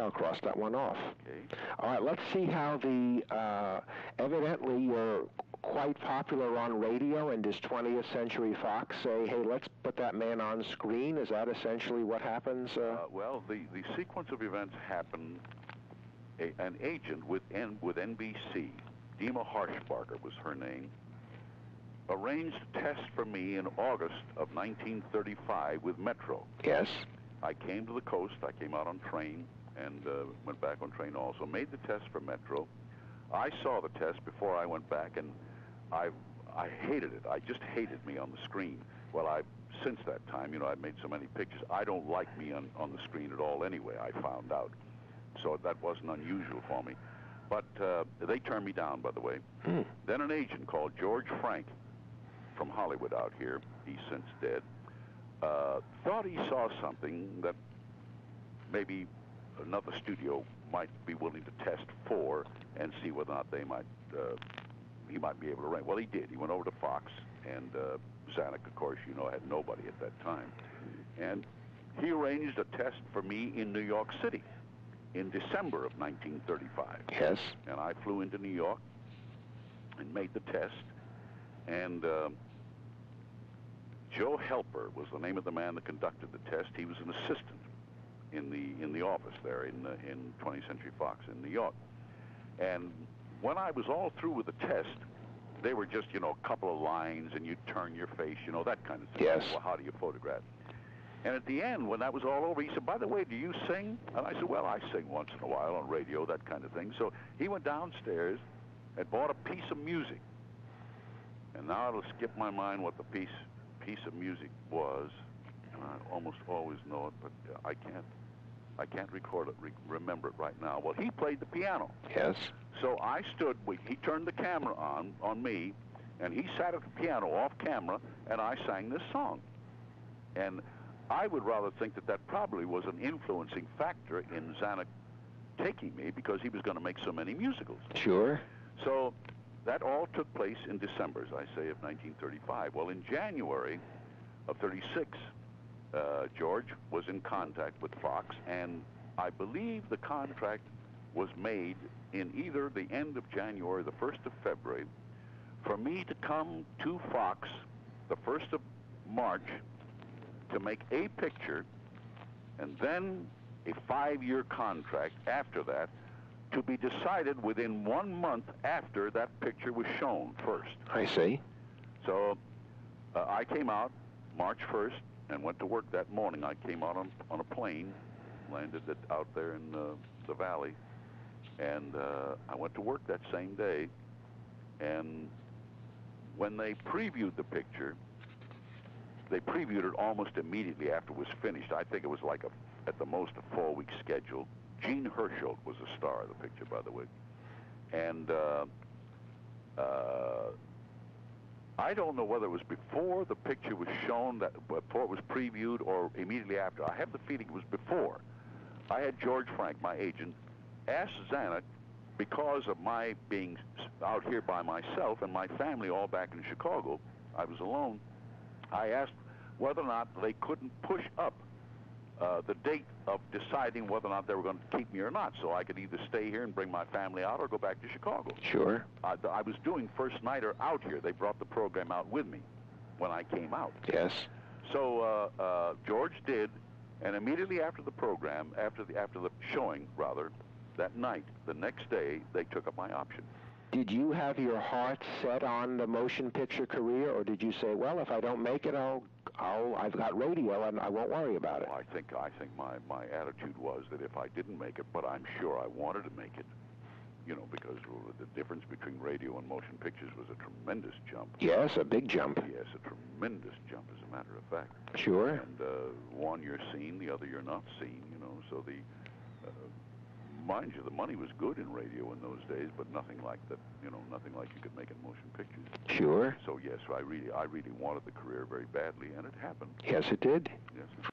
I'll cross that one off. Okay. All right, let's see how evidently you're quite popular on radio, and does 20th Century Fox say, hey, let's put that man on screen? Is that essentially what happens? Well, the sequence of events happened. An agent with NBC, Dima Harshbarger was her name, arranged a test for me in August of 1935 with Metro. Yes. I came to the coast. I came out on train and went back on train also. Made the test for Metro. I saw the test before I went back, and I hated it. I just hated me on the screen. Well, since that time, I've made so many pictures. I don't like me on the screen at all anyway, I found out. So that wasn't unusual for me. But they turned me down, by the way. Then an agent called George Frank from Hollywood out here, he's since dead, thought he saw something that maybe another studio might be willing to test for and see whether or not he might be able to rent. Well, he did. He went over to Fox, and Zanuck, of course, had nobody at that time. And he arranged a test for me in New York City in December of 1935. Yes. And I flew into New York and made the test. And Joe Helper was the name of the man that conducted the test. He was an assistant in the office there in 20th Century Fox in New York. And when I was all through with the test, they were just, a couple of lines, and you'd turn your face, that kind of thing. Yes. Well, how do you photograph? And at the end, when that was all over, he said, by the way, do you sing? And I said, well, I sing once in a while on radio, that kind of thing. So he went downstairs and bought a piece of music. And now it'll skip my mind what the piece of music was. And I almost always know it, but I can't record it, remember it right now. Well, he played the piano. Yes. So I stood, he turned the camera on me, and he sat at the piano off camera, and I sang this song. And I would rather think that probably was an influencing factor in Zanuck taking me, because he was going to make so many musicals. Sure. So that all took place in December, as I say, of 1935. Well, in January of 36, George was in contact with Fox, and I believe the contract was made in either the end of January or the 1st of February for me to come to Fox the 1st of March to make a picture, and then a 5-year contract after that to be decided within 1 month after that picture was shown first. I see. So I came out March 1st and went to work that morning. I came out on a plane, landed out there in the valley, and I went to work that same day. And when they previewed the picture, they previewed it almost immediately after it was finished. I think it was like at the most a 4-week schedule. Gene Herschel was the star of the picture, by the way. And I don't know whether it was before the picture was shown, before it was previewed, or immediately after. I have the feeling it was before. I had George Frank, my agent, ask Zanuck, because of my being out here by myself and my family all back in Chicago, I was alone, I asked whether or not they couldn't push up the date of deciding whether or not they were going to keep me or not, so I could either stay here and bring my family out or go back to Chicago. Sure. I was doing First Nighter out here. They brought the program out with me when I came out. Yes. So George did, and immediately after the program, after the showing, rather, that night, the next day, they took up my option. Did you have your heart set on the motion picture career, or did you say, well, if I don't make it, I've got radio and I won't worry about it? Well, I think my attitude was that if I didn't make it, but I'm sure I wanted to make it, because the difference between radio and motion pictures was a tremendous jump. Yes, a big jump. Yes, a tremendous jump, as a matter of fact. Sure. And one you're seen, the other you're not seen, so the... mind you, the money was good in radio in those days, but nothing like that, nothing like you could make in motion pictures. Sure. So yes, I really wanted the career very badly, and it happened. Yes, it did. Yes.